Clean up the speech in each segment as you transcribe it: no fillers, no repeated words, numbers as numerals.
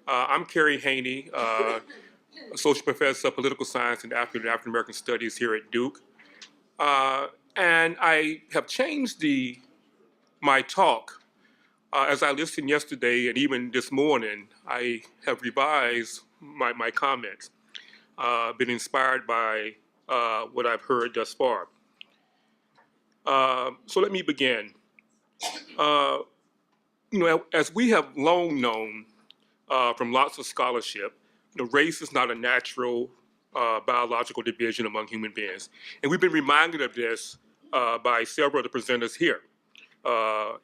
I'm Kerry Haynie, Associate Professor of Political Science and African American Studies here at Duke. And I have changed my talk. As I listened yesterday and even this morning, I have revised my comments, been inspired by what I've heard thus far. So let me begin. Uh, as we have long known from lots of scholarship, race is not a natural biological division among human beings. And we've been reminded of this by several of the presenters here,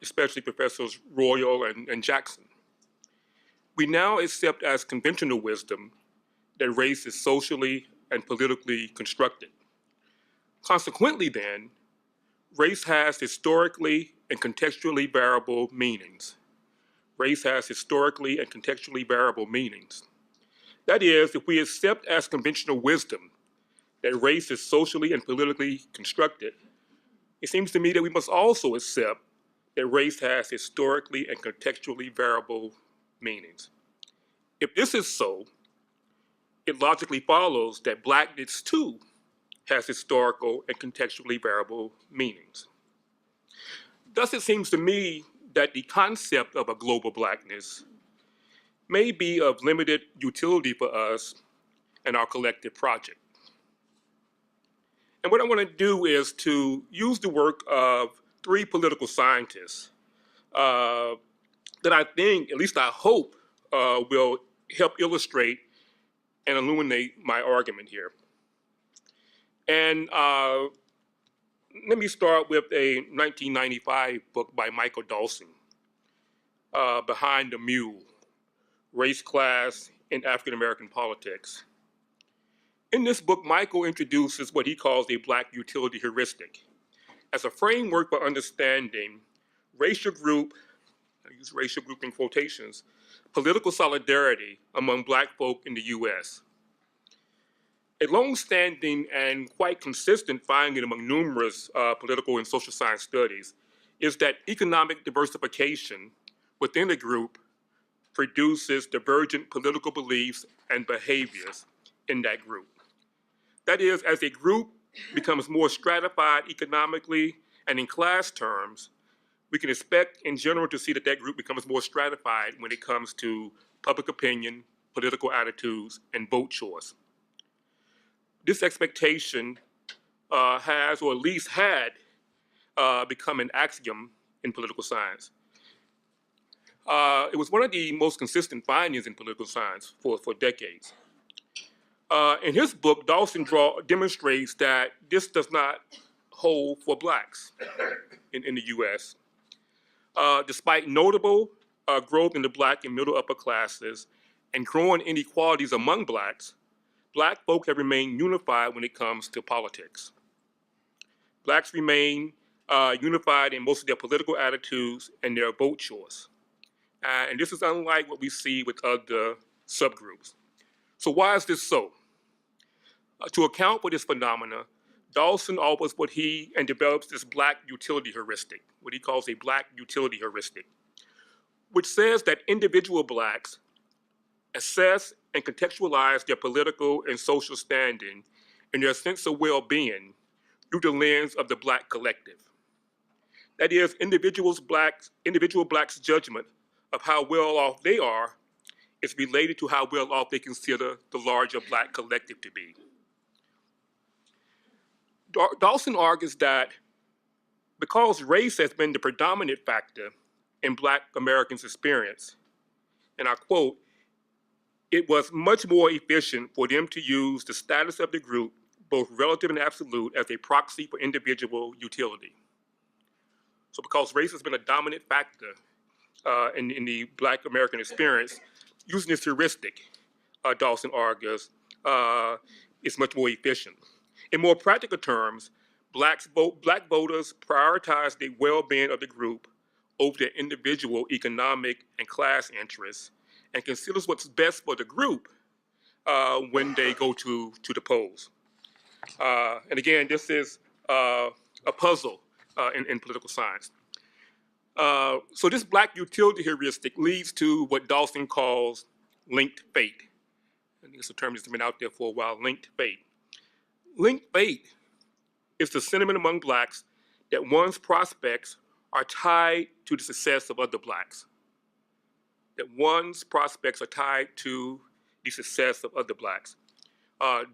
especially Professors Royal and Jackson. We now accept as conventional wisdom that race is socially and politically constructed. Consequently, then, race has historically and contextually variable meanings. Race has historically and contextually variable meanings. That is, if we accept as conventional wisdom that race is socially and politically constructed, it seems to me that we must also accept that race has historically and contextually variable meanings. If this is so, it logically follows that Blackness too has historical and contextually variable meanings. Thus, it seems to me that the concept of a global Blackness may be of limited utility for us and our collective project. And what I want to do is to use the work of three political scientists that I think, at least I hope, will help illustrate and illuminate my argument here. And let me start with a 1995 book by Michael Dawson, Behind the Mule, Race, Class, and African American Politics. In this book, Michael introduces what he calls a Black utility heuristic as a framework for understanding racial group, I use racial group in quotations, political solidarity among Black folk in the US. A long-standing and quite consistent finding among numerous political and social science studies is that economic diversification within a group produces divergent political beliefs and behaviors in that group. That is, as a group becomes more stratified economically and in class terms, we can expect in general to see that that group becomes more stratified when it comes to public opinion, political attitudes, and vote choice. This expectation has, or at least had, become an axiom in political science. It was one of the most consistent findings in political science for decades. In his book, Dawson demonstrates that this does not hold for Blacks in the US. Despite notable growth in the Black and middle upper classes and growing inequalities among Blacks, Black folk have remained unified when it comes to politics. Blacks remain unified in most of their political attitudes and their vote choice. And this is unlike what we see with other subgroups. So why is this so? To account for this phenomena, Dawson offers and develops this Black utility heuristic, what he calls a Black utility heuristic, which says that individual Blacks assess and contextualize their political and social standing and their sense of well-being through the lens of the Black collective. That is, individual Blacks' judgment of how well off they are is related to how well off they consider the larger Black collective to be. Dawson argues that because race has been the predominant factor in Black Americans' experience, and I quote, it was much more efficient for them to use the status of the group, both relative and absolute, as a proxy for individual utility. So because race has been a dominant factor in the Black American experience, using this heuristic, Dawson argues, is much more efficient. In more practical terms, Black voters prioritize the well-being of the group over their individual economic and class interests and considers what's best for the group when they go to the polls. And again, this is a puzzle in political science. So this Black utility heuristic leads to what Dawson calls linked fate. I think it's a term that's been out there for a while, linked fate. Linked fate is the sentiment among blacks that one's prospects are tied to the success of other blacks. That one's prospects are tied to the success of other blacks.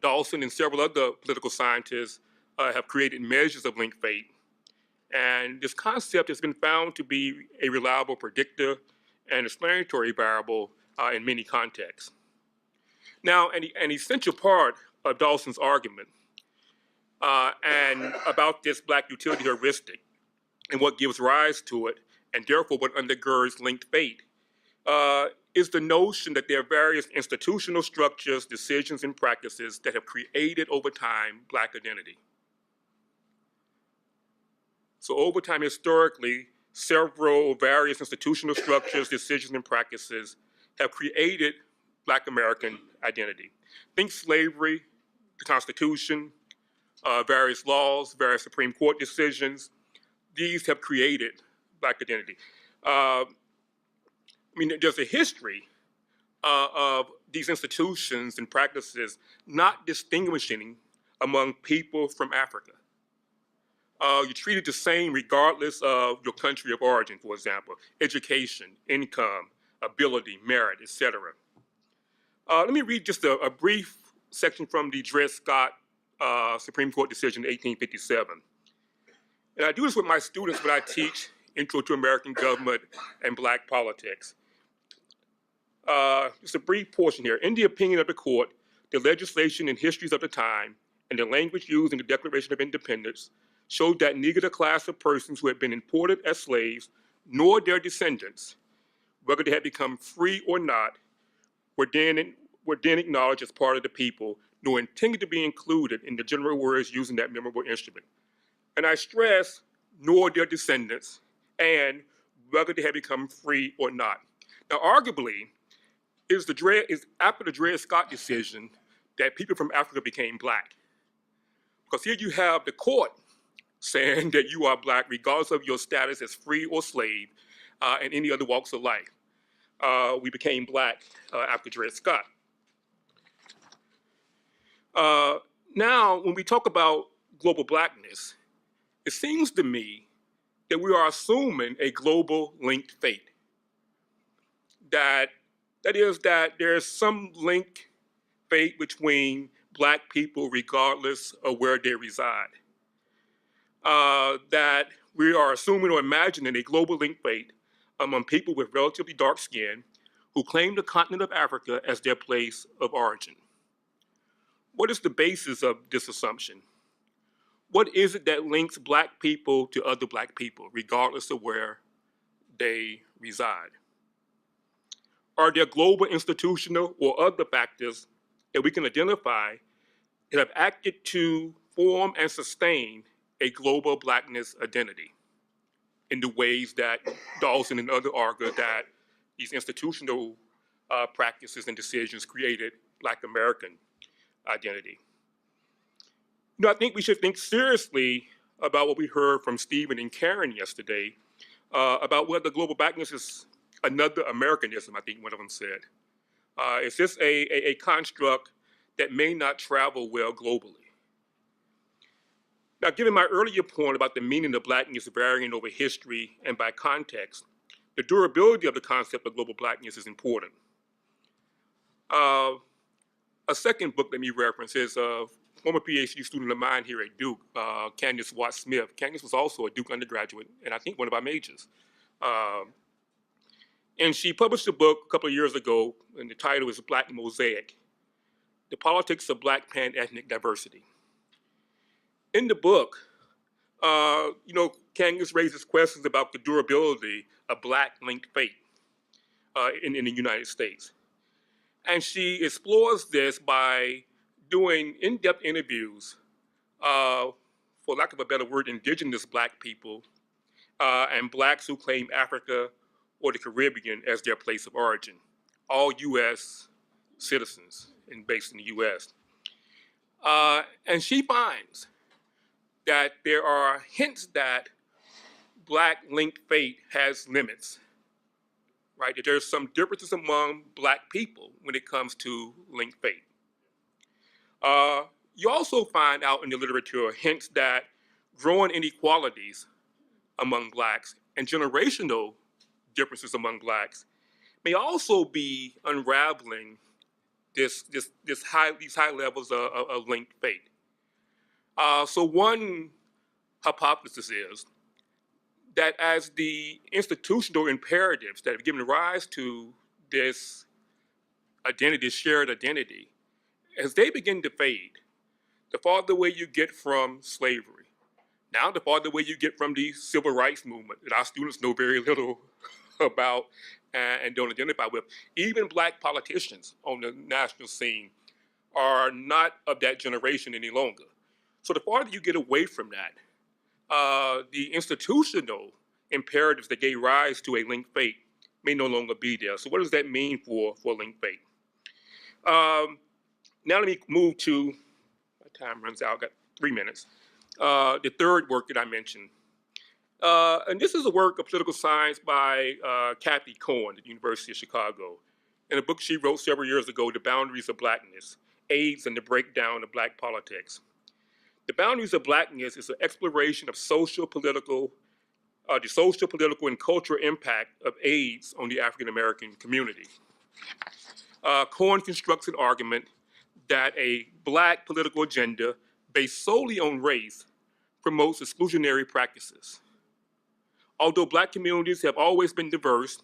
Dawson and several other political scientists have created measures of linked fate. And this concept has been found to be a reliable predictor and explanatory variable in many contexts. Now, an essential part of Dawson's argument and about this black utility heuristic and what gives rise to it, and therefore what undergirds linked fate, is the notion that there are various institutional structures, decisions, and practices that have created over time black identity. So over time, historically, several various institutional structures, decisions, and practices have created black American identity. Think slavery, the Constitution, various laws, various Supreme Court decisions. These have created black identity. I mean, there's a history of these institutions and practices not distinguishing among people from Africa. You're treated the same regardless of your country of origin, for example, education, income, ability, merit, etc. Let me read just a brief section from the Dred Scott Supreme Court decision in 1857. And I do this with my students when I teach Intro to American Government and Black Politics. Just a brief portion here. In the opinion of the court, the legislation and histories of the time and the language used in the Declaration of Independence showed that neither the class of persons who had been imported as slaves nor their descendants, whether they had become free or not, were then acknowledged as part of the people, nor intended to be included in the general words using that memorable instrument. And I stress, nor their descendants, and whether they had become free or not. Now, arguably, it is after the Dred Scott decision that people from Africa became black. Because here you have the court saying that you are black regardless of your status as free or slave and any other walks of life. We became black after Dred Scott. Now, when we talk about global blackness, it seems to me that we are assuming a global linked fate. That is that there's some linked fate between black people regardless of where they reside. That we are assuming or imagining a global linked fate among people with relatively dark skin who claim the continent of Africa as their place of origin. What is the basis of this assumption? What is it that links black people to other black people, regardless of where they reside? Are there global, institutional, or other factors that we can identify that have acted to form and sustain a global blackness identity in the ways that Dawson and others argue that these institutional practices and decisions created Black American identity? You know, I think we should think seriously about what we heard from Stephen and Karen yesterday about whether global blackness is another Americanism, I think one of them said. Is this a construct that may not travel well globally? Now, given my earlier point about the meaning of blackness varying over history and by context, the durability of the concept of global blackness is important. A second book that me reference is a former PhD student of mine here at Duke, Candace Watt-Smith. Candace was also a Duke undergraduate, and I think one of our majors. And she published a book a couple of years ago, and the title is Black Mosaic, The Politics of Black Pan-Ethnic Diversity. In the book, you know, Candace raises questions about the durability of Black linked fate in the United States. And she explores this by doing in-depth interviews, for lack of a better word, indigenous Black people and Blacks who claim Africa or the Caribbean as their place of origin, all US citizens and based in the US. And she finds that there are hints that Black linked fate has limits. right? That there's some differences among Black people when it comes to linked fate. You also find out in the literature hints that growing inequalities among Blacks and generational differences among Blacks may also be unraveling these high levels of linked fate. So one hypothesis is that as the institutional imperatives that have given rise to this identity, this shared identity, as they begin to fade, the farther away you get from slavery, now the farther away you get from the civil rights movement that our students know very little about and don't identify with, even Black politicians on the national scene are not of that generation any longer. So the farther you get away from that, the institutional imperatives that gave rise to a linked fate may no longer be there. So what does that mean for linked fate? Now let me move to, my time runs out, I've got 3 minutes. The third work that I mentioned. And this is a work of political science by Kathy Cohen at the University of Chicago. In a book she wrote several years ago, The Boundaries of Blackness, AIDS and the Breakdown of Black Politics. The Boundaries of Blackness is an exploration of the social, political, and cultural impact of AIDS on the African American community. Cohen constructs an argument that a Black political agenda based solely on race promotes exclusionary practices. Although Black communities have always been diverse,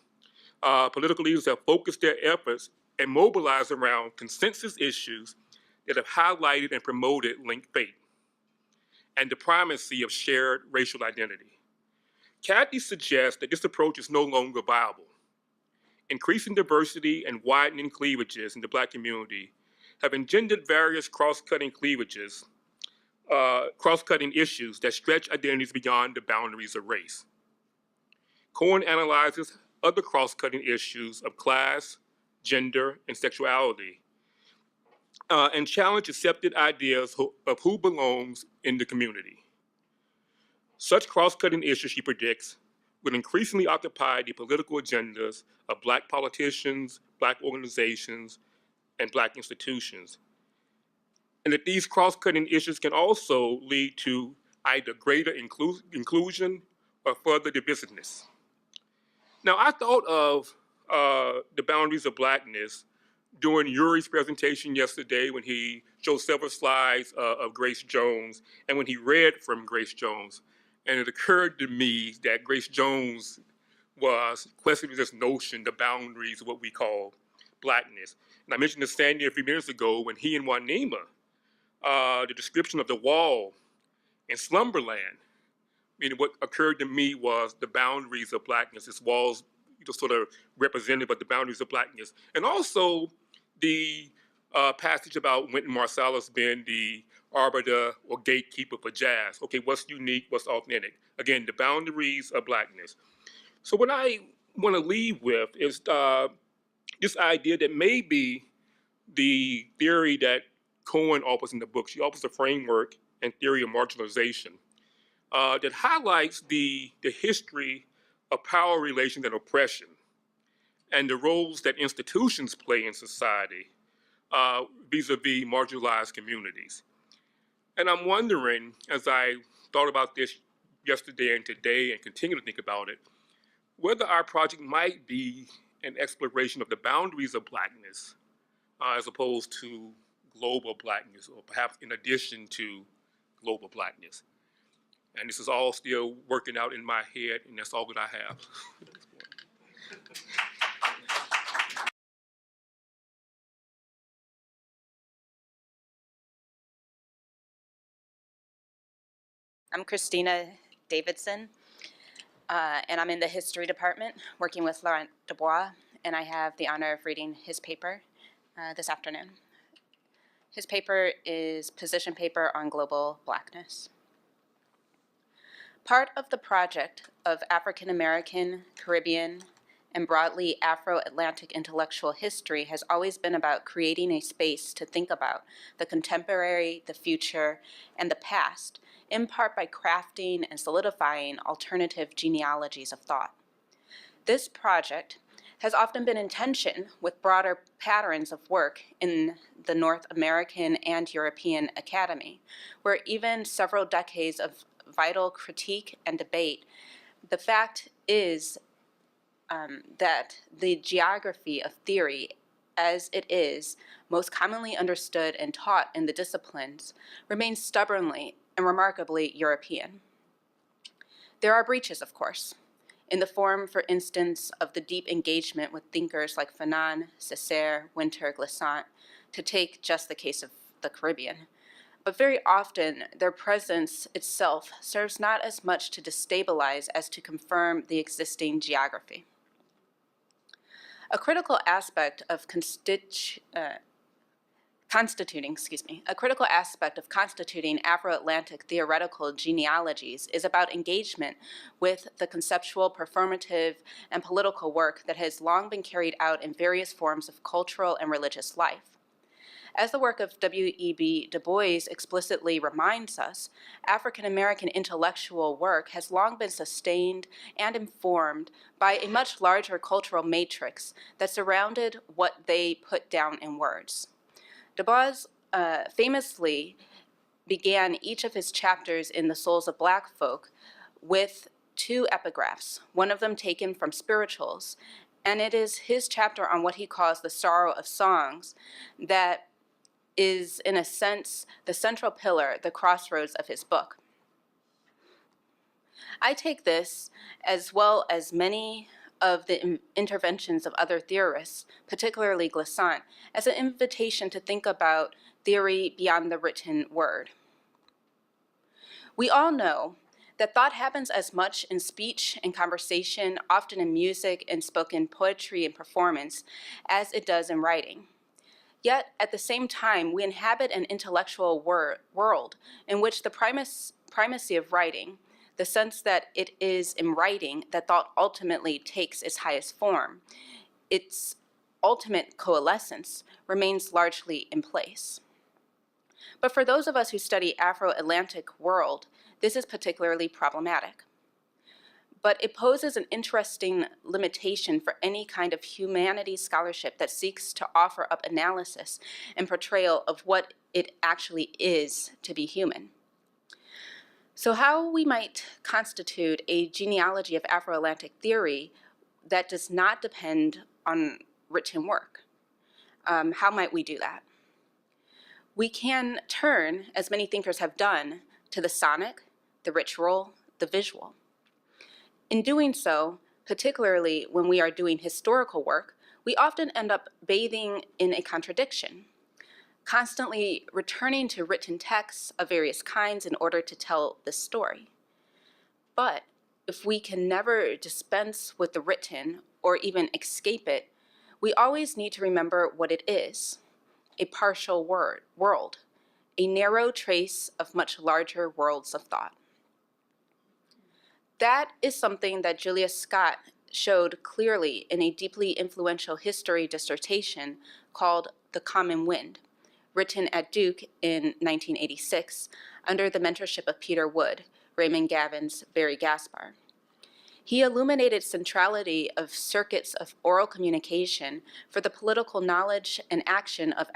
political leaders have focused their efforts and mobilized around consensus issues that have highlighted and promoted linked fate and the primacy of shared racial identity. Kathy suggests that this approach is no longer viable. Increasing diversity and widening cleavages in the Black community have engendered various cross-cutting cleavages, cross-cutting issues that stretch identities beyond the boundaries of race. Cohen analyzes other cross-cutting issues of class, gender, and sexuality, and challenges accepted ideas of who belongs in the community. Such cross-cutting issues, she predicts, will increasingly occupy the political agendas of Black politicians, Black organizations, and Black institutions. And that these cross-cutting issues can also lead to either greater inclusion or further divisiveness. Now, I thought of the boundaries of Blackness during Yuri's presentation yesterday when he showed several slides of Grace Jones and when he read from Grace Jones. And it occurred to me that Grace Jones was questioning this notion, the boundaries of what we call Blackness. And I mentioned this standing a few minutes ago when he and Wanima, the description of the wall in Slumberland, meaning what occurred to me was the boundaries of Blackness. This wall's sort of representative of the boundaries of Blackness. And also the passage about Wynton Marsalis being the arbiter or gatekeeper for jazz. Okay, what's unique, what's authentic? Again, the boundaries of Blackness. So what I want to leave with is this idea that maybe the theory that Cohen offers in the book, she offers a framework and theory of marginalization that highlights the history of power relations and oppression and the roles that institutions play in society vis-a-vis marginalized communities. And I'm wondering, as I thought about this yesterday and today and continue to think about it, whether our project might be an exploration of the boundaries of Blackness as opposed to global Blackness, or perhaps in addition to global Blackness. And this is all still working out in my head, and that's all that I have. I'm Christina Davidson, and I'm in the history department working with Laurent Dubois, and I have the honor of reading his paper this afternoon. His paper is position paper on global Blackness. Part of the project of African American, Caribbean, and broadly Afro-Atlantic intellectual history has always been about creating a space to think about the contemporary, the future, and the past, in part by crafting and solidifying alternative genealogies of thought. This project has often been in tension with broader patterns of work in the North American and European academy, where even several decades of vital critique and debate, the fact is that the geography of theory as it is most commonly understood and taught in the disciplines remains stubbornly and remarkably European. There are breaches, of course, in the form, for instance, of the deep engagement with thinkers like Fanon, Césaire, Winter, Glissant, to take just the case of the Caribbean. But very often, their presence itself serves not as much to destabilize as to confirm the existing geography. A critical aspect of constituting Afro-Atlantic theoretical genealogies is about engagement with the conceptual, performative, and political work that has long been carried out in various forms of cultural and religious life. As the work of W.E.B. Du Bois explicitly reminds us, African-American intellectual work has long been sustained and informed by a much larger cultural matrix that surrounded what they put down in words. Dubois famously began each of his chapters in The Souls of Black Folk with two epigraphs, one of them taken from spirituals, and it is his chapter on what he calls the sorrow of songs that is, in a sense, the central pillar, the crossroads of his book. I take this, as well as many of the interventions of other theorists, particularly Glissant, as an invitation to think about theory beyond the written word. We all know that thought happens as much in speech and conversation, often in music and spoken poetry and performance, as it does in writing. Yet, at the same time, we inhabit an intellectual world in which the primacy of writing, the sense that it is in writing that thought ultimately takes its highest form, its ultimate coalescence, remains largely in place. But for those of us who study Afro-Atlantic world, this is particularly problematic. But it poses an interesting limitation for any kind of humanities scholarship that seeks to offer up analysis and portrayal of what it actually is to be human. So how we might constitute a genealogy of Afro-Atlantic theory that does not depend on written work? How might we do that? We can turn, as many thinkers have done, to the sonic, the ritual, the visual. In doing so, particularly when we are doing historical work, we often end up bathing in a contradiction, constantly returning to written texts of various kinds in order to tell the story. But if we can never dispense with the written or even escape it, we always need to remember what it is: a partial world, a narrow trace of much larger worlds of thought. That is something that Julius Scott showed clearly in a deeply influential history dissertation called The Common Wind, written at Duke in 1986 under the mentorship of Peter Wood, Raymond Gavin's Barry Gaspar. He illuminated centrality of circuits of oral communication for the political knowledge and action of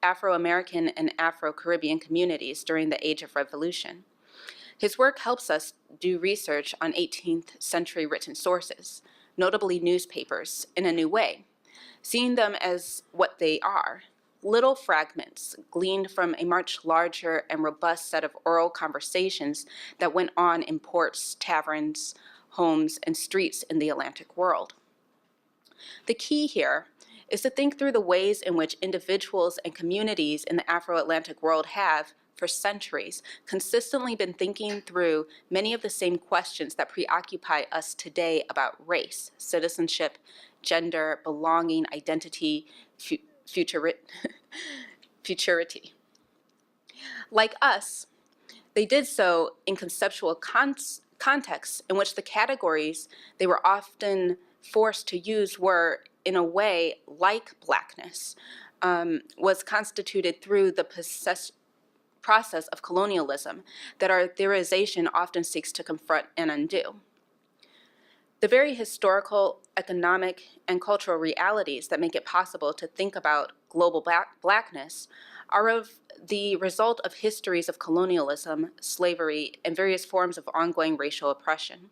Afro-American and Afro-Caribbean communities during the Age of Revolution. His work helps us do research on 18th century written sources, notably newspapers, in a new way, seeing them as what they are: little fragments gleaned from a much larger and robust set of oral conversations that went on in ports, taverns, homes, and streets in the Atlantic world. The key here is to think through the ways in which individuals and communities in the Afro-Atlantic world have, for centuries, consistently been thinking through many of the same questions that preoccupy us today about race, citizenship, gender, belonging, identity, futurity. Like us, they did so in conceptual contexts in which the categories they were often forced to use were, in a way, like Blackness, was constituted through the process of colonialism that our theorization often seeks to confront and undo. The very historical, economic, and cultural realities that make it possible to think about global Blackness are of the result of histories of colonialism, slavery, and various forms of ongoing racial oppression.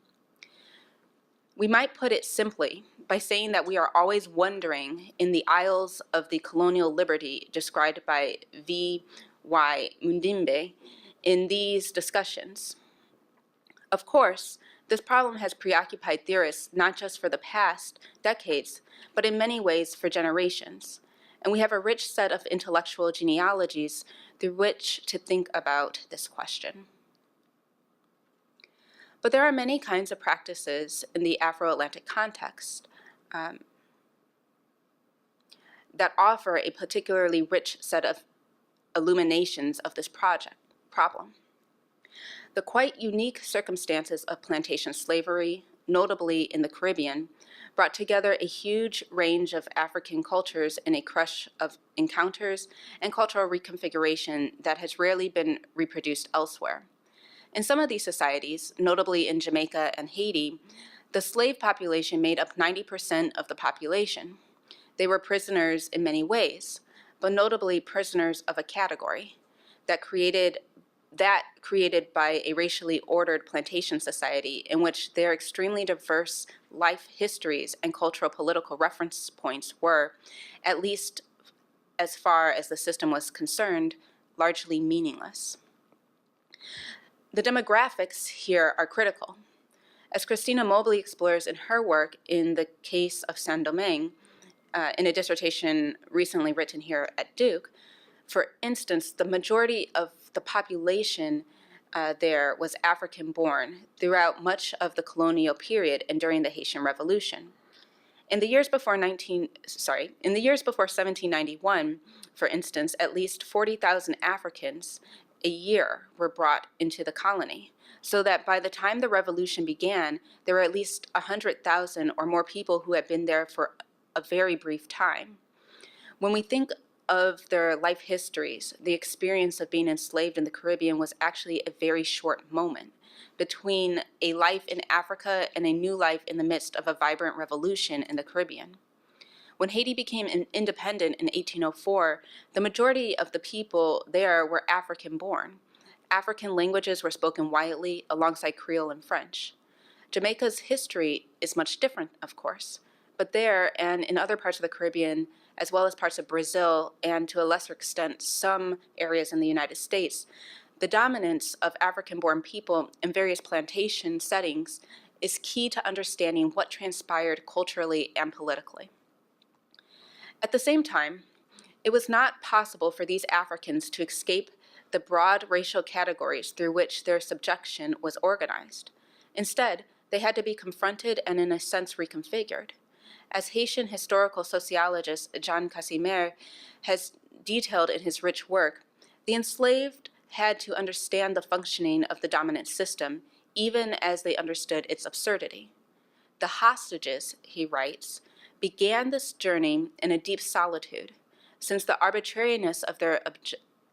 We might put it simply by saying that we are always wondering in the aisles of the colonial liberty described by V.Y. Mundimbe in these discussions. Of course, this problem has preoccupied theorists not just for the past decades, but in many ways for generations. And we have a rich set of intellectual genealogies through which to think about this question. But there are many kinds of practices in the Afro-Atlantic context that offer a particularly rich set of illuminations of this problem. The quite unique circumstances of plantation slavery, notably in the Caribbean, brought together a huge range of African cultures in a crush of encounters and cultural reconfiguration that has rarely been reproduced elsewhere. In some of these societies, notably in Jamaica and Haiti, the slave population made up 90% of the population. They were prisoners in many ways, but notably prisoners of a category that created by a racially ordered plantation society in which their extremely diverse life histories and cultural political reference points were, at least as far as the system was concerned, largely meaningless. The demographics here are critical. As Christina Mobley explores in her work in the case of Saint-Domingue, in a dissertation recently written here at Duke, for instance, the majority of the population there was African-born throughout much of the colonial period and during the Haitian Revolution. In the years before 1791, for instance, at least 40,000 Africans a year were brought into the colony, so that by the time the revolution began, there were at least 100,000 or more people who had been there for a very brief time. When we think of their life histories, the experience of being enslaved in the Caribbean was actually a very short moment between a life in Africa and a new life in the midst of a vibrant revolution in the Caribbean. When Haiti became independent in 1804, the majority of the people there were African-born. African languages were spoken widely alongside Creole and French. Jamaica's history is much different, of course, but there and in other parts of the Caribbean, as well as parts of Brazil and to a lesser extent some areas in the United States, the dominance of African-born people in various plantation settings is key to understanding what transpired culturally and politically. At the same time, it was not possible for these Africans to escape the broad racial categories through which their subjection was organized. Instead, they had to be confronted and in a sense reconfigured. As Haitian historical sociologist Jean Casimir has detailed in his rich work, the enslaved had to understand the functioning of the dominant system, even as they understood its absurdity. The hostages, he writes, began this journey in a deep solitude, since the arbitrariness of their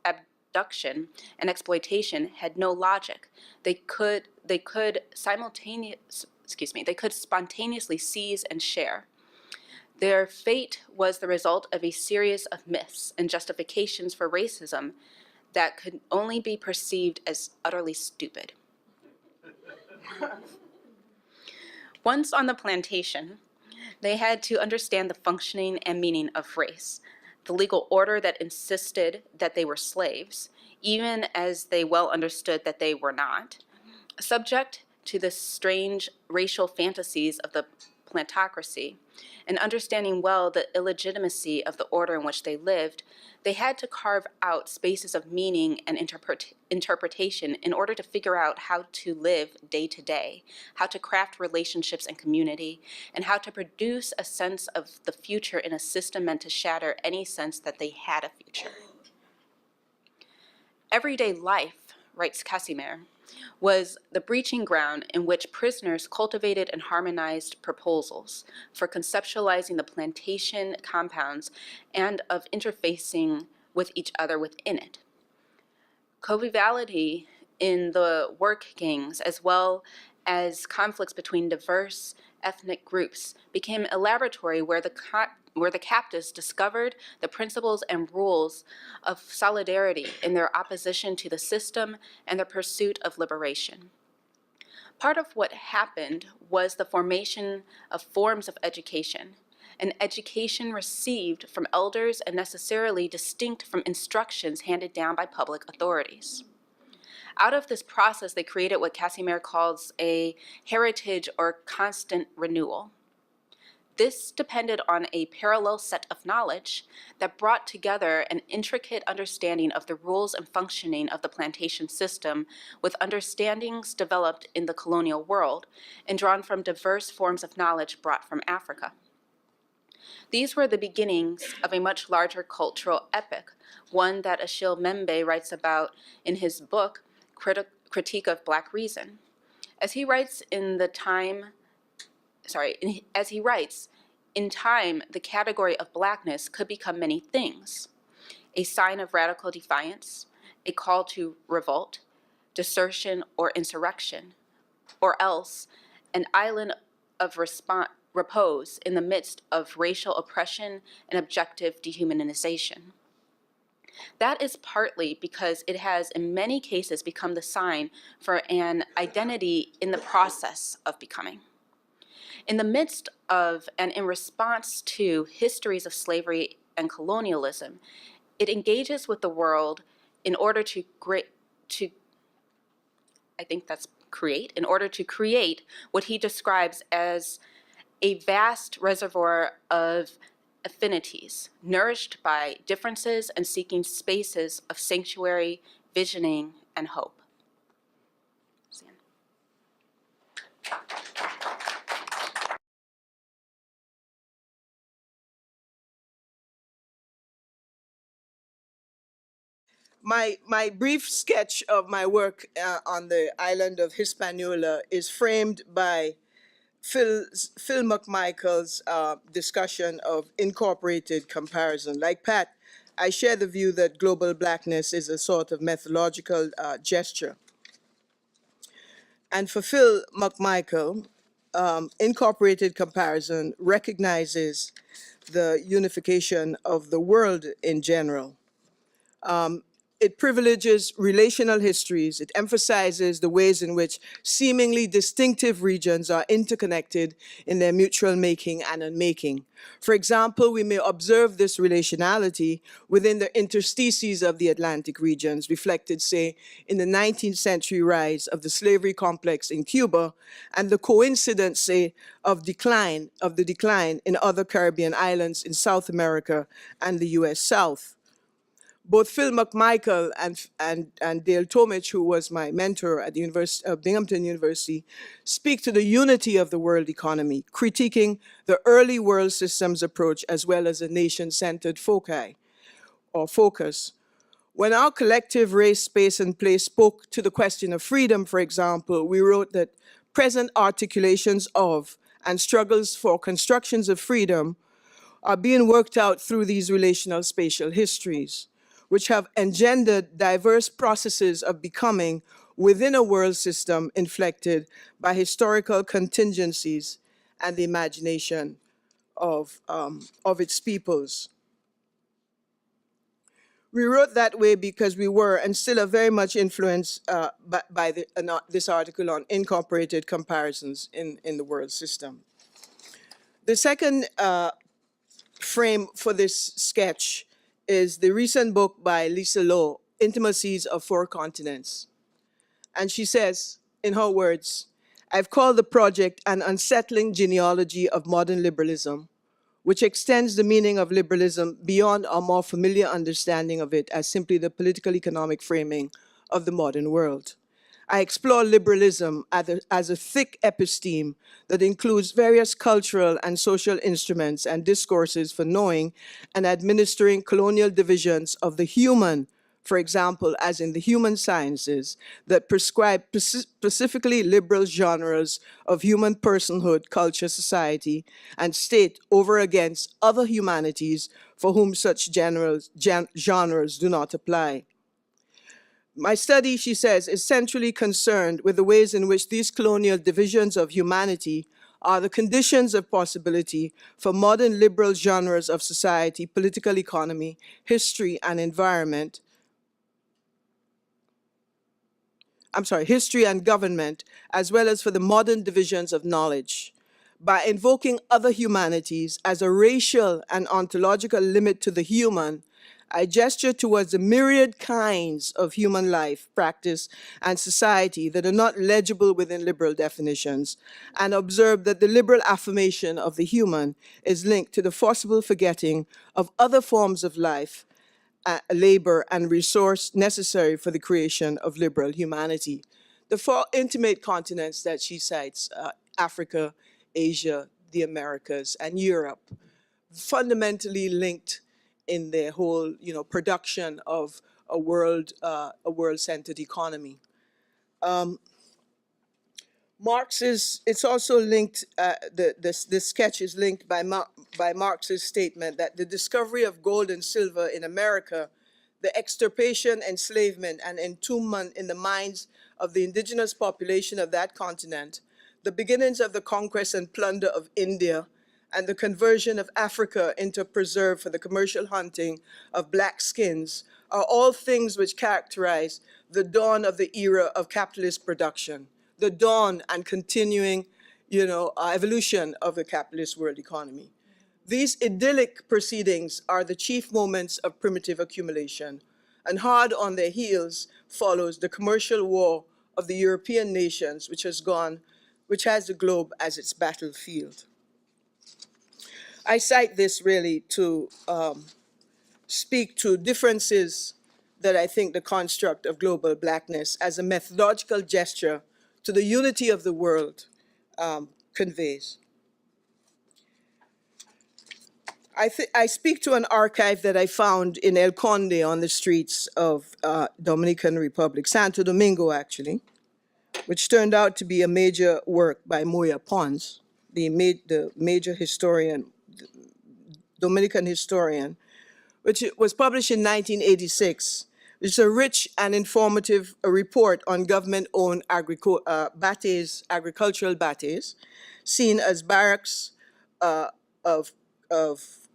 abduction and exploitation had no logic. They could spontaneously seize and share. Their fate was the result of a series of myths and justifications for racism that could only be perceived as utterly stupid. Once on the plantation, they had to understand the functioning and meaning of race, the legal order that insisted that they were slaves, even as they well understood that they were not, subject to the strange racial fantasies of the plantocracy, and understanding well the illegitimacy of the order in which they lived, they had to carve out spaces of meaning and interpretation in order to figure out how to live day to day, how to craft relationships and community, and how to produce a sense of the future in a system meant to shatter any sense that they had a future. Everyday life, writes Casimir, was the breaching ground in which prisoners cultivated and harmonized proposals for conceptualizing the plantation compounds and of interfacing with each other within it. Conviviality in the work gangs, as well as conflicts between diverse ethnic groups became a laboratory where the captives discovered the principles and rules of solidarity in their opposition to the system and their pursuit of liberation. Part of what happened was the formation of forms of education, an education received from elders and necessarily distinct from instructions handed down by public authorities. Out of this process, they created what Casimir calls a heritage or constant renewal. This depended on a parallel set of knowledge that brought together an intricate understanding of the rules and functioning of the plantation system with understandings developed in the colonial world and drawn from diverse forms of knowledge brought from Africa. These were the beginnings of a much larger cultural epic, one that Achille Mbembe writes about in his book, Critique of Black Reason. As he writes, in time, the category of blackness could become many things: a sign of radical defiance, a call to revolt, desertion or insurrection, or else an island of repose in the midst of racial oppression and objective dehumanization. That is partly because it has in many cases become the sign for an identity in the process of becoming. In the midst of and in response to histories of slavery and colonialism, it engages with the world in order to create what he describes as a vast reservoir of affinities, nourished by differences and seeking spaces of sanctuary, visioning, and hope. My brief sketch of my work on the island of Hispaniola is framed by Phil McMichael's discussion of incorporated comparison. Like Pat, I share the view that global blackness is a sort of methodological gesture. And for Phil McMichael, incorporated comparison recognizes the unification of the world in general. It privileges relational histories. It emphasizes the ways in which seemingly distinctive regions are interconnected in their mutual making and unmaking. For example, we may observe this relationality within the interstices of the Atlantic regions, reflected, say, in the 19th century rise of the slavery complex in Cuba and the coincidence, say, of the decline in other Caribbean islands in South America and the US South. Both Phil McMichael and Dale Tomich, who was my mentor at the University of Binghamton University, speak to the unity of the world economy, critiquing the early world systems approach as well as a nation-centered focus. When our collective race, space, and place spoke to the question of freedom, for example, we wrote that present articulations of and struggles for constructions of freedom are being worked out through these relational spatial histories, which have engendered diverse processes of becoming within a world system inflected by historical contingencies and the imagination of its peoples. We wrote that way because we were and still are very much influenced by this article on incorporated comparisons in the world system. The second frame for this sketch is the recent book by Lisa Lowe, Intimacies of Four Continents. And she says, in her words, I've called the project an unsettling genealogy of modern liberalism, which extends the meaning of liberalism beyond our more familiar understanding of it as simply the political economic framing of the modern world. I explore liberalism as a thick episteme that includes various cultural and social instruments and discourses for knowing and administering colonial divisions of the human, for example, as in the human sciences, that prescribe specifically liberal genres of human personhood, culture, society, and state over against other humanities for whom such genres do not apply. My study, she says, is centrally concerned with the ways in which these colonial divisions of humanity are the conditions of possibility for modern liberal genres of society, political economy, history, and environment. History and government, as well as for the modern divisions of knowledge. By invoking other humanities as a racial and ontological limit to the human, I gesture towards the myriad kinds of human life, practice, and society that are not legible within liberal definitions, and observe that the liberal affirmation of the human is linked to the forcible forgetting of other forms of life, labor, and resource necessary for the creation of liberal humanity. The four intimate continents that she cites, Africa, Asia, the Americas, and Europe, fundamentally linked in their whole, production of a world-centered economy. It's also linked, this sketch is linked by Marx's statement that the discovery of gold and silver in America, the extirpation, enslavement, and entombment in the minds of the indigenous population of that continent, the beginnings of the conquest and plunder of India, and the conversion of Africa into a preserve for the commercial hunting of black skins are all things which characterize the dawn of the era of capitalist production, the dawn and continuing, evolution of the capitalist world economy. These idyllic proceedings are the chief moments of primitive accumulation, and hard on their heels follows the commercial war of the European nations, which has the globe as its battlefield. I cite this really to speak to differences that I think the construct of global blackness as a methodological gesture to the unity of the world conveys. I speak to an archive that I found in El Conde on the streets of Dominican Republic, Santo Domingo actually, which turned out to be a major work by Moya Pons, the major historian, Dominican historian, which was published in 1986. It's a rich and informative report on government-owned agricultural bates, seen as barracks of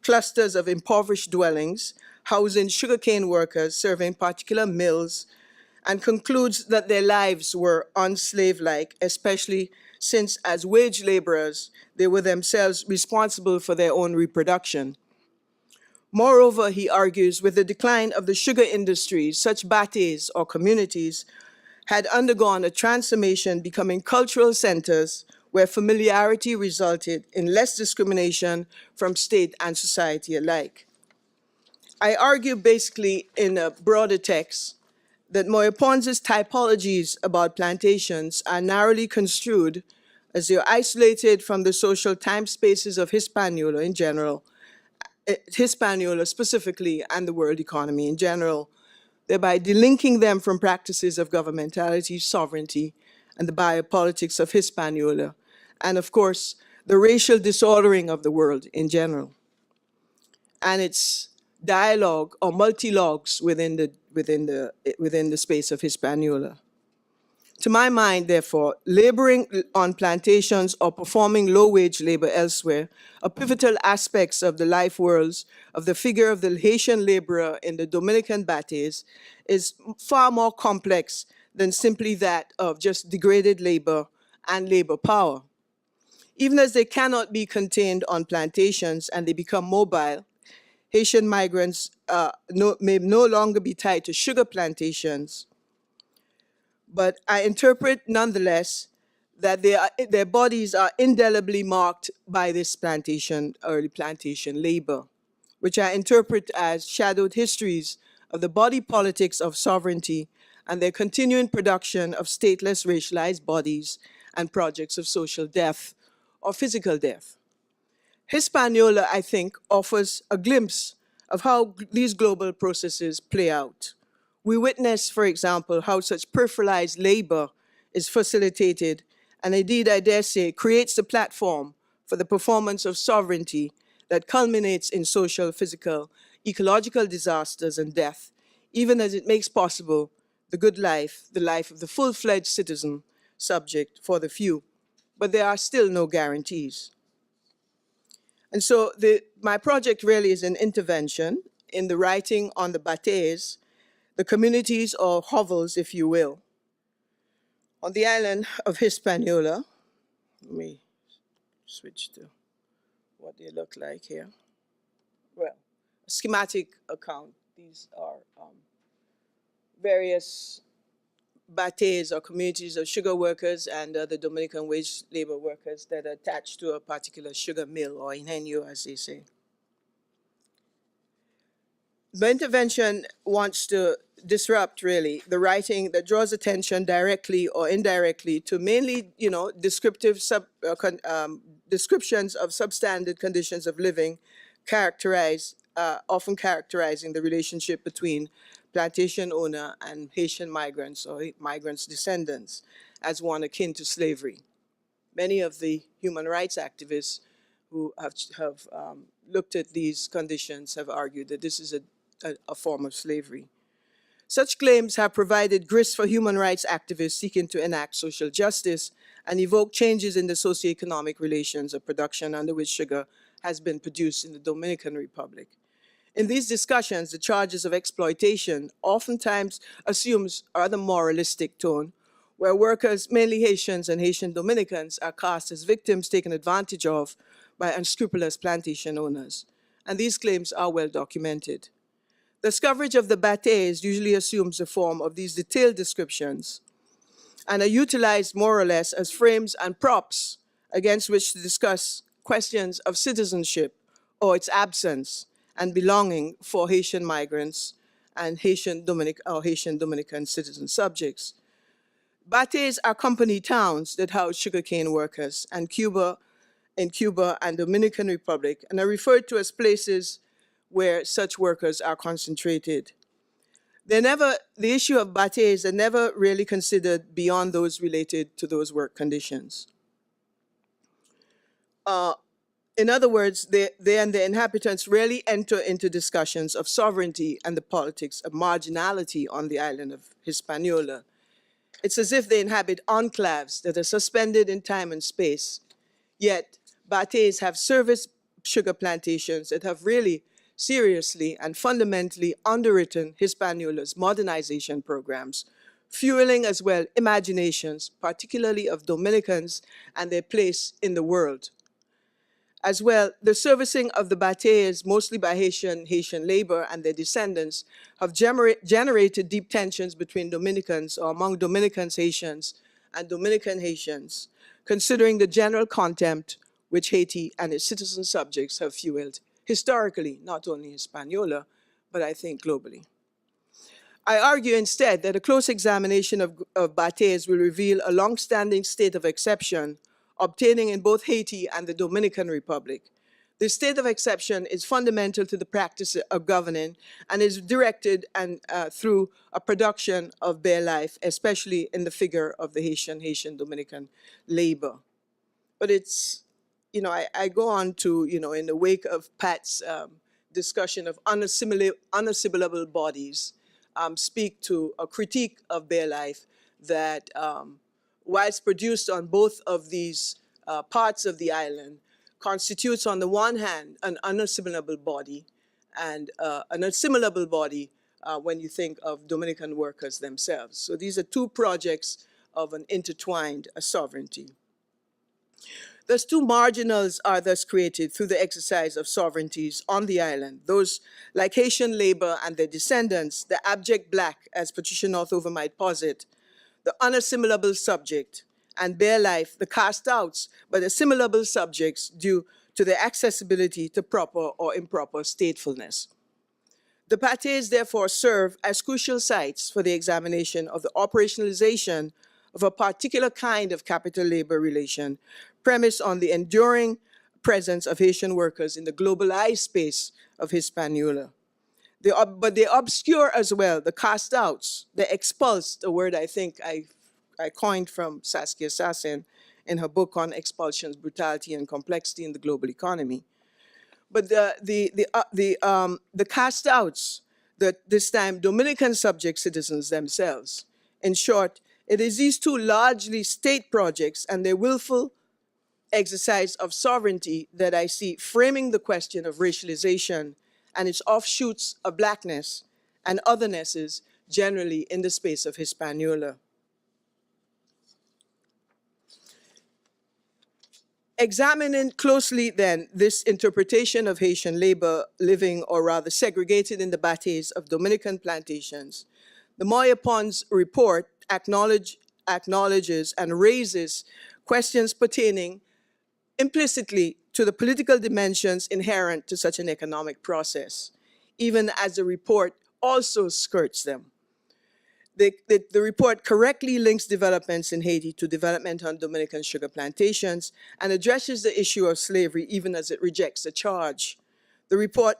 clusters of impoverished dwellings, housing sugarcane workers serving particular mills, and concludes that their lives were unslave-like, especially since as wage laborers, they were themselves responsible for their own reproduction. Moreover, he argues, with the decline of the sugar industry, such bates or communities had undergone a transformation, becoming cultural centers where familiarity resulted in less discrimination from state and society alike. I argue basically in a broader text that Moya Pons' typologies about plantations are narrowly construed as they're isolated from the social time spaces of Hispaniola in general, Hispaniola specifically, and the world economy in general, thereby delinking them from practices of governmentality, sovereignty, and the biopolitics of Hispaniola, and of course, the racial disordering of the world in general, and its dialogue or multi-logs within the space of Hispaniola. To my mind, therefore, laboring on plantations or performing low-wage labor elsewhere are pivotal aspects of the life worlds of the figure of the Haitian laborer in the Dominican bates is far more complex than simply that of just degraded labor and labor power. Even as they cannot be contained on plantations and they become mobile, Haitian migrants may no longer be tied to sugar plantations, but I interpret nonetheless that their bodies are indelibly marked by this early plantation labor, which I interpret as shadowed histories of the body politics of sovereignty and their continuing production of stateless racialized bodies and projects of social death or physical death. Hispaniola, I think, offers a glimpse of how these global processes play out. We witness, for example, how such peripheralized labor is facilitated, and indeed, I dare say, creates the platform for the performance of sovereignty that culminates in social, physical, ecological disasters and death, even as it makes possible the good life, the life of the full-fledged citizen subject for the few. But there are still no guarantees. And so my project really is an intervention in the writing on the bates, the communities or hovels, if you will, on the island of Hispaniola. Let me switch to what they look like here. Well, a schematic account. These are various bates or communities of sugar workers and the Dominican wage labor workers that are attached to a particular sugar mill, or ingenio, as they say. The intervention wants to disrupt, really, the writing that draws attention directly or indirectly to mainly, descriptive descriptions of substandard conditions of living, often characterizing the relationship between plantation owner and Haitian migrants or migrants' descendants as one akin to slavery. Many of the human rights activists who have looked at these conditions have argued that this is a form of slavery. Such claims have provided grist for human rights activists seeking to enact social justice and evoke changes in the socioeconomic relations of production under which sugar has been produced in the Dominican Republic. In these discussions, the charges of exploitation oftentimes assumes a rather moralistic tone, where workers, mainly Haitians and Haitian Dominicans, are cast as victims taken advantage of by unscrupulous plantation owners. And these claims are well documented. The coverage of the bates usually assumes the form of these detailed descriptions and are utilized more or less as frames and props against which to discuss questions of citizenship or its absence and belonging for Haitian migrants and Haitian Dominican citizen subjects. Bates are company towns that house sugarcane workers in Cuba and Dominican Republic, and are referred to as places where such workers are concentrated. The issue of bates are never really considered beyond those related to those work conditions. In other words, they and the inhabitants rarely enter into discussions of sovereignty and the politics of marginality on the island of Hispaniola. It's as if they inhabit enclaves that are suspended in time and space. Yet, bates have service sugar plantations that have really seriously and fundamentally underwritten Hispaniola's modernization programs, fueling as well imaginations, particularly of Dominicans and their place in the world. As well, the servicing of the bates, mostly by Haitian labor and their descendants, have generated deep tensions between Dominicans or among Dominicans Haitians and Dominican Haitians, considering the general contempt which Haiti and its citizen subjects have fueled historically, not only Hispaniola, but I think globally. I argue instead that a close examination of bates will reveal a long-standing state of exception obtaining in both Haiti and the Dominican Republic. This state of exception is fundamental to the practice of governing and is directed through a production of bare life, especially in the figure of the Haitian Dominican labor. But it's, I go on to, in the wake of Pat's discussion of unassimilable bodies, speak to a critique of bare life that, whilst produced on both of these parts of the island, constitutes on the one hand an unassimilable body and an assimilable body when you think of Dominican workers themselves. So these are two projects of an intertwined sovereignty. Thus, two marginals are thus created through the exercise of sovereignties on the island. Those like Haitian labor and their descendants, the abject black, as Patricia Northover might posit, the unassimilable subject, and bare life, the cast outs, but assimilable subjects due to their accessibility to proper or improper statefulness. The bates therefore serve as crucial sites for the examination of the operationalization of a particular kind of capital labor relation premised on the enduring presence of Haitian workers in the globalized space of Hispaniola. But they obscure as well the cast outs, the expulsed, a word I think I coined from Saskia Sassen in her book on expulsions, brutality, and complexity in the global economy. But the cast outs this time Dominican subject citizens themselves. In short, it is these two largely state projects and their willful exercise of sovereignty that I see framing the question of racialization and its offshoots of blackness and othernesses generally in the space of Hispaniola. Examining closely then this interpretation of Haitian labor living, or rather segregated in the bates of Dominican plantations, the Moyapon's report acknowledges and raises questions pertaining implicitly to the political dimensions inherent to such an economic process, even as the report also skirts them. The report correctly links developments in Haiti to development on Dominican sugar plantations and addresses the issue of slavery even as it rejects the charge. The report,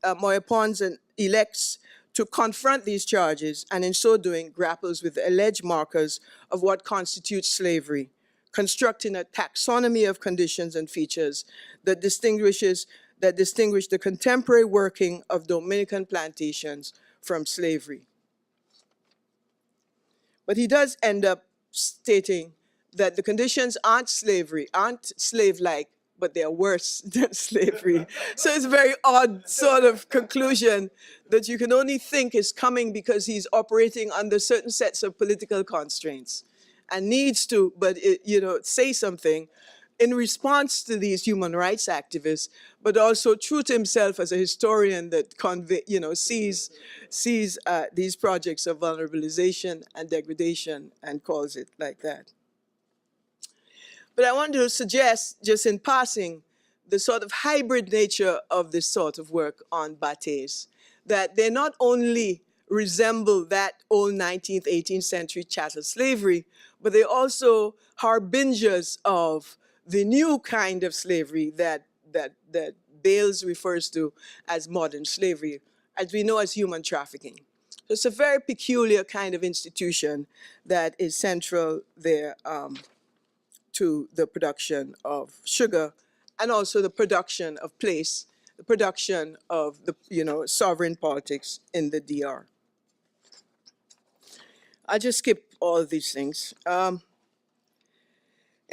Moyapons elects to confront these charges and in so doing grapples with the alleged markers of what constitutes slavery, constructing a taxonomy of conditions and features that distinguish the contemporary working of Dominican plantations from slavery. But he does end up stating that the conditions aren't slave-like, but they are worse than slavery. So it's a very odd sort of conclusion that you can only think is coming because he's operating under certain sets of political constraints and needs to, say something in response to these human rights activists, but also true to himself as a historian that sees these projects of vulnerabilization and degradation and calls it like that. But I want to suggest, just in passing, the sort of hybrid nature of this sort of work on bates, that they not only resemble that old 19th, 18th century chattel slavery, but they also harbingers of the new kind of slavery that Bales refers to as modern slavery, as we know as human trafficking. So it's a very peculiar kind of institution that is central there to the production of sugar and also the production of place, the production of the sovereign politics in the DR. I'll just skip all of these things.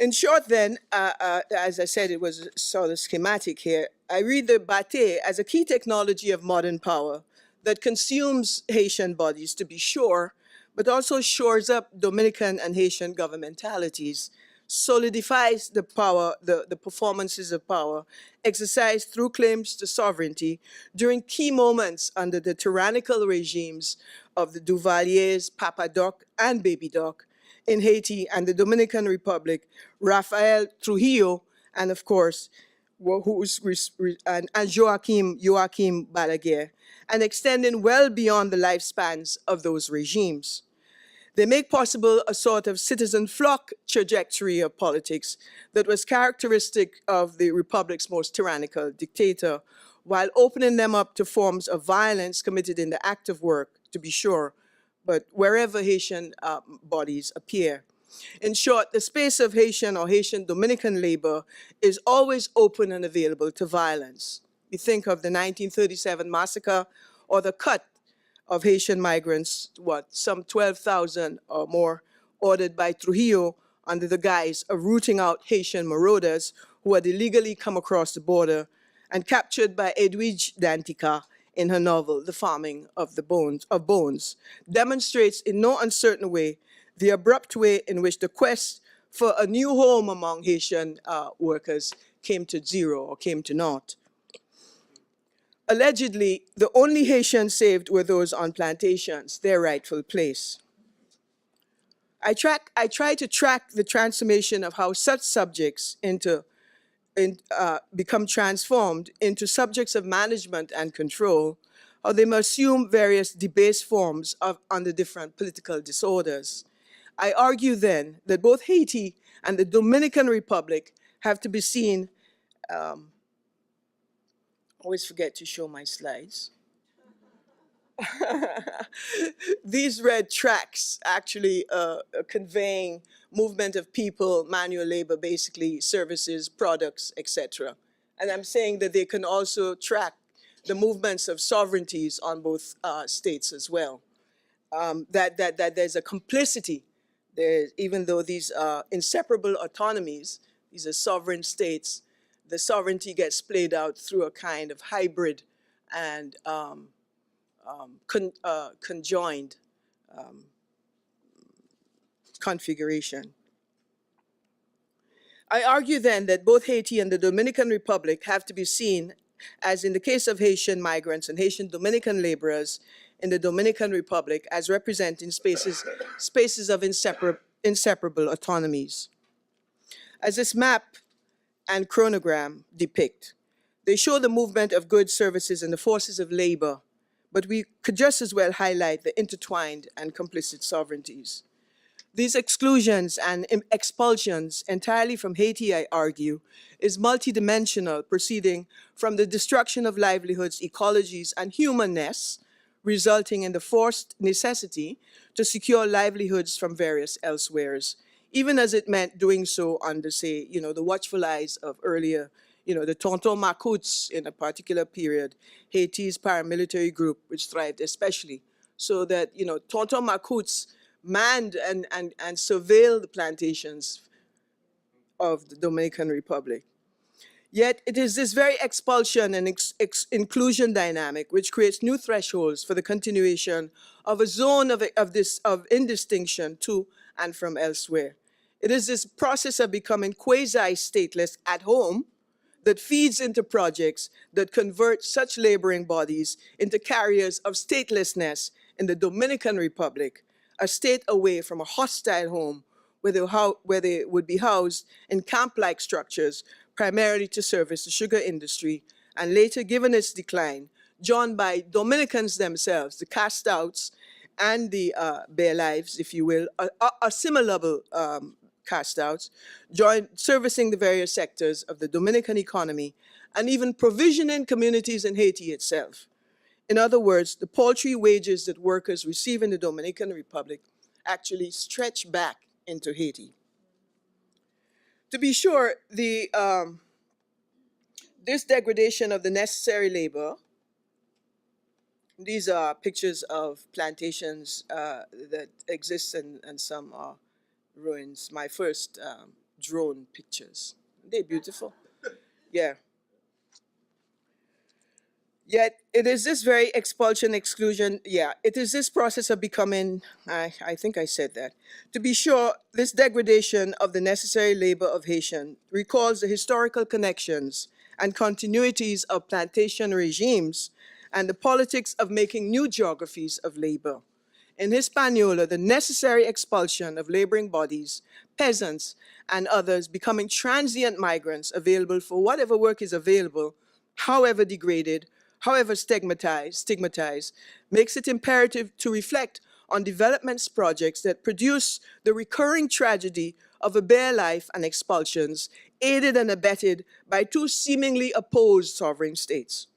In short then, as I said, it was sort of schematic here. I read the bate as a key technology of modern power that consumes Haitian bodies, to be sure, but also shores up Dominican and Haitian governmentalities, solidifies the power, the performances of power exercised through claims to sovereignty during key moments under the tyrannical regimes of the Duvaliers, Papa Doc, and Baby Doc in Haiti and the Dominican Republic, Rafael Trujillo, and of course, and Joaquim Balaguer, and extending well beyond the lifespans of those regimes. They make possible a sort of citizen flock trajectory of politics that was characteristic of the Republic's most tyrannical dictator, while opening them up to forms of violence committed in the act of work, to be sure, but wherever Haitian bodies appear. In short, the space of Haitian or Haitian Dominican labor is always open and available to violence. We think of the 1937 massacre or the cut of Haitian migrants, some 12,000 or more, ordered by Trujillo under the guise of rooting out Haitian marauders who had illegally come across the border and captured by Edwige Dantica in her novel, The Farming of Bones, demonstrates in no uncertain way the abrupt way in which the quest for a new home among Haitian workers came to zero or came to naught. Allegedly, the only Haitians saved were those on plantations, their rightful place. I try to track the transformation of how such subjects become transformed into subjects of management and control, how they may assume various debased forms under different political disorders. I argue then that both Haiti and the Dominican Republic have to be seen, always forget to show my slides. These red tracks actually conveying movement of people, manual labor, basically services, products, etc. And I'm saying that they can also track the movements of sovereignties on both states as well. That there's a complicity there, even though these are inseparable autonomies, these are sovereign states, the sovereignty gets played out through a kind of hybrid and conjoined configuration. I argue then that both Haiti and the Dominican Republic have to be seen, as in the case of Haitian migrants and Haitian Dominican laborers in the Dominican Republic, as representing spaces of inseparable autonomies. As this map and chronogram depict, they show the movement of goods, services, and the forces of labor, but we could just as well highlight the intertwined and complicit sovereignties. These exclusions and expulsions entirely from Haiti, I argue, is multidimensional, proceeding from the destruction of livelihoods, ecologies, and humanness, resulting in the forced necessity to secure livelihoods from various elsewheres, even as it meant doing so under, say, the watchful eyes of earlier, the Tonton Macoutes in a particular period, Haiti's paramilitary group, which thrived especially, so that, Tonton Macoutes manned and surveilled the plantations of the Dominican Republic. Yet it is this very expulsion and inclusion dynamic which creates new thresholds for the continuation of a zone of indistinction to and from elsewhere. It is this process of becoming quasi-stateless at home that feeds into projects that convert such laboring bodies into carriers of statelessness in the Dominican Republic, a state away from a hostile home where they would be housed in camp-like structures, primarily to service the sugar industry, and later, given its decline, joined by Dominicans themselves, the cast-outs and the bare lives, if you will, assimilable cast-outs, servicing the various sectors of the Dominican economy, and even provisioning communities in Haiti itself. In other words, the paltry wages that workers receive in the Dominican Republic actually stretch back into Haiti. To be sure, this degradation of the necessary labor, these are pictures of plantations that exist and some are ruins. My first drone pictures. They're beautiful. Yeah. Yet it is this very expulsion, exclusion, it is this process of becoming, I think I said that. To be sure, this degradation of the necessary labor of Haitian recalls the historical connections and continuities of plantation regimes and the politics of making new geographies of labor. In Hispaniola, the necessary expulsion of laboring bodies, peasants, and others becoming transient migrants available for whatever work is available, however degraded, however stigmatized, makes it imperative to reflect on development projects that produce the recurring tragedy of a bare life and expulsions, aided and abetted by two seemingly opposed sovereign states.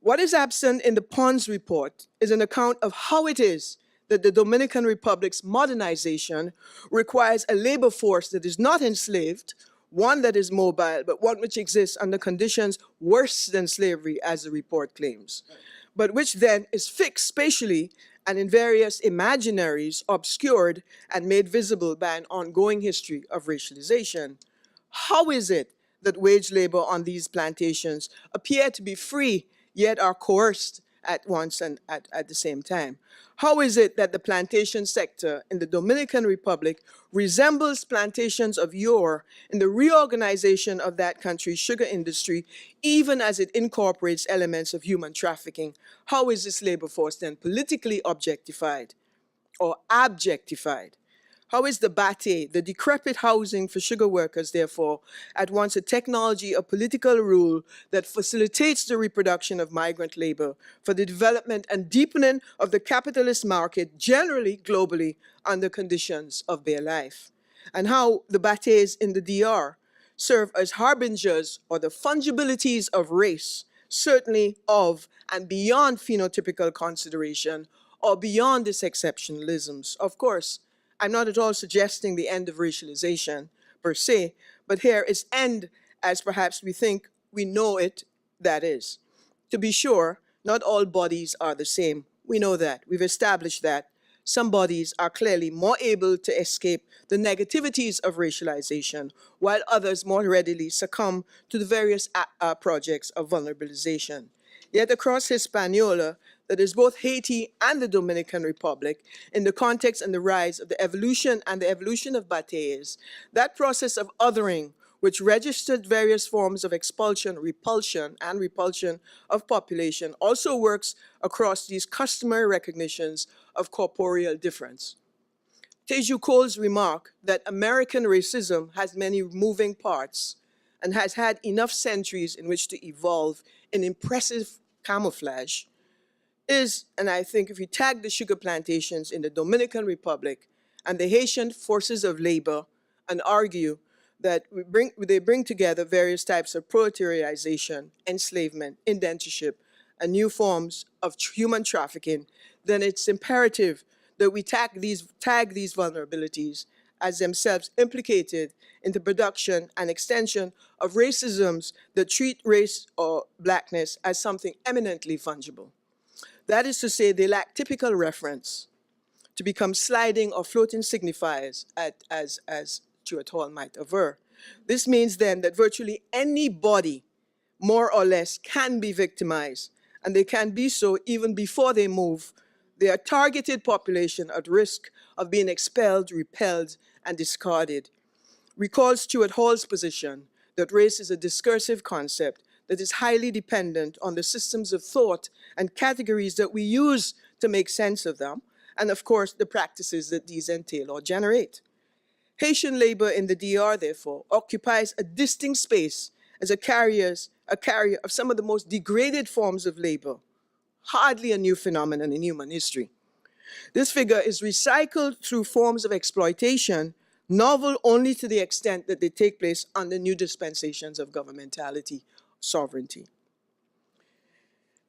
What is absent in the Pons report is an account of how it is that the Dominican Republic's modernization requires a labor force that is not enslaved, one that is mobile, but one which exists under conditions worse than slavery, as the report claims, but which then is fixed spatially and in various imaginaries obscured and made visible by an ongoing history of racialization. How is it that wage labor on these plantations appear to be free, yet are coerced at once and at the same time? How is it that the plantation sector in the Dominican Republic resembles plantations of yore in the reorganization of that country's sugar industry, even as it incorporates elements of human trafficking? How is this labor force then politically objectified or objectified? How is the bate, the decrepit housing for sugar workers, therefore, at once a technology of political rule that facilitates the reproduction of migrant labor for the development and deepening of the capitalist market, generally, globally, under conditions of bare life? And how the bates in the DR serve as harbingers or the fungibilities of race, certainly of and beyond phenotypical consideration or beyond these exceptionalisms. Of course, I'm not at all suggesting the end of racialization per se, but here its end as perhaps we think we know it, that is. To be sure, not all bodies are the same. We know that. We've established that. Some bodies are clearly more able to escape the negativities of racialization, while others more readily succumb to the various projects of vulnerabilization. Yet across Hispaniola, that is both Haiti and the Dominican Republic, in the context and the rise of the evolution of Bates, that process of othering, which registered various forms of expulsion, repulsion of population, also works across these customary recognitions of corporeal difference. Teju Cole's remark that American racism has many moving parts and has had enough centuries in which to evolve in impressive camouflage is, and I think if you tag the sugar plantations in the Dominican Republic and the Haitian forces of labor and argue that they bring together various types of proletarialization, enslavement, indentureship, and new forms of human trafficking, then it's imperative that we tag these vulnerabilities as themselves implicated in the production and extension of racisms that treat race or blackness as something eminently fungible. That is to say, they lack typical reference to become sliding or floating signifiers, as Stuart Hall might aver. This means then that virtually anybody, more or less, can be victimized, and they can be so even before they move. They are a targeted population at risk of being expelled, repelled, and discarded. Recall Stuart Hall's position that race is a discursive concept that is highly dependent on the systems of thought and categories that we use to make sense of them, and of course, the practices that these entail or generate. Haitian labor in the DR, therefore, occupies a distinct space as a carrier of some of the most degraded forms of labor, hardly a new phenomenon in human history. This figure is recycled through forms of exploitation, novel only to the extent that they take place under new dispensations of governmentality, sovereignty.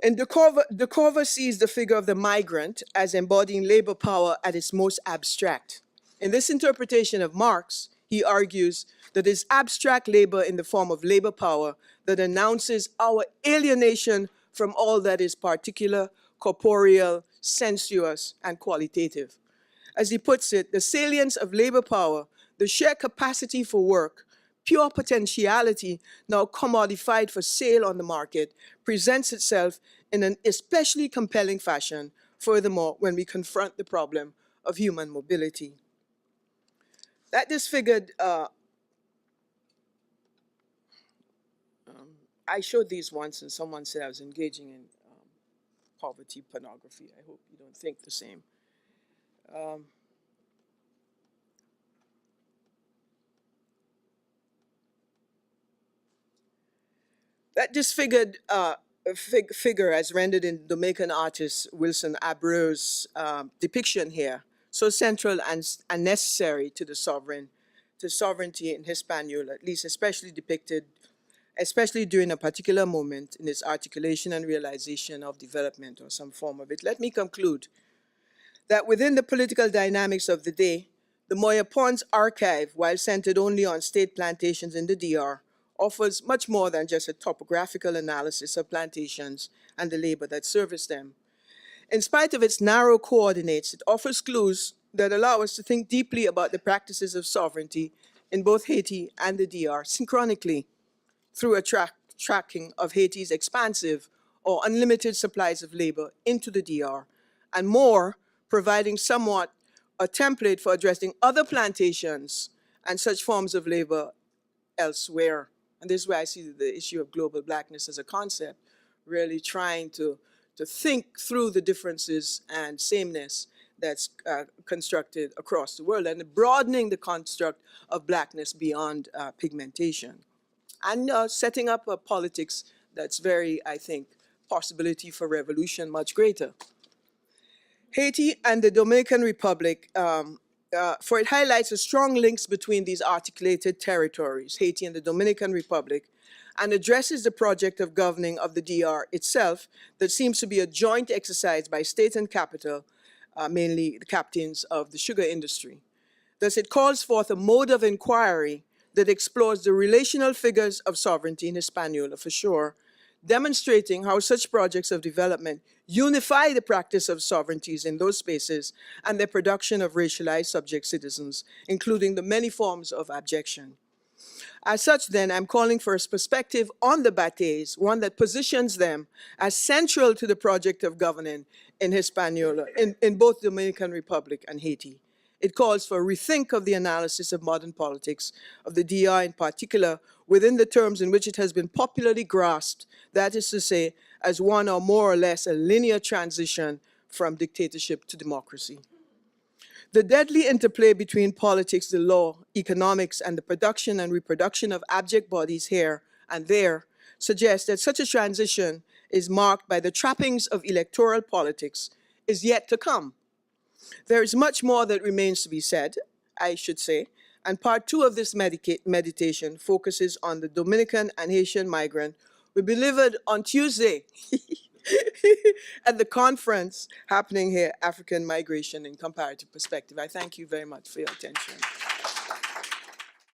And Dubois sees the figure of the migrant as embodying labor power at its most abstract. In this interpretation of Marx, he argues that it's abstract labor in the form of labor power that announces our alienation from all that is particular, corporeal, sensuous, and qualitative. As he puts it, the salience of labor power, the sheer capacity for work, pure potentiality, now commodified for sale on the market, presents itself in an especially compelling fashion, furthermore, when we confront the problem of human mobility. That disfigured, I showed these once and someone said I was engaging in poverty pornography. I hope you don't think the same. That disfigured figure as rendered in Jamaican artist Wilson Abreu's depiction here, so central and necessary to the sovereignty in Hispaniola, at least especially depicted, especially during a particular moment in its articulation and realization of development or some form of it. Let me conclude that within the political dynamics of the day, the Moya Pond's archive, while centered only on state plantations in the DR, offers much more than just a topographical analysis of plantations and the labor that serviced them. In spite of its narrow coordinates, it offers clues that allow us to think deeply about the practices of sovereignty in both Haiti and the DR synchronically through a tracking of Haiti's expansive or unlimited supplies of labor into the DR, and more, providing somewhat a template for addressing other plantations and such forms of labor elsewhere. And this is where I see the issue of global blackness as a concept, really trying to think through the differences and sameness that's constructed across the world, and broadening the construct of blackness beyond pigmentation. And setting up a politics that's very, I think, possibility for revolution much greater. Haiti and the Dominican Republic, for it highlights the strong links between these articulated territories, Haiti and the Dominican Republic, and addresses the project of governing of the DR itself that seems to be a joint exercise by state and capital, mainly the captains of the sugar industry. Thus, it calls forth a mode of inquiry that explores the relational figures of sovereignty in Hispaniola, for sure, demonstrating how such projects of development unify the practice of sovereignties in those spaces and the production of racialized subject citizens, including the many forms of abjection. As such, then, I'm calling for a perspective on the Bates, one that positions them as central to the project of governing in Hispaniola, in both Dominican Republic and Haiti. It calls for a rethink of the analysis of modern politics, of the DR in particular, within the terms in which it has been popularly grasped, that is to say, as one or more or less a linear transition from dictatorship to democracy. The deadly interplay between politics, the law, economics, and the production and reproduction of abject bodies here and there suggests that such a transition is marked by the trappings of electoral politics is yet to come. There is much more that remains to be said, I should say, and part two of this meditation focuses on the Dominican and Haitian migrant will be delivered on Tuesday at the conference happening here, African Migration in Comparative Perspective. I thank you very much for your attention.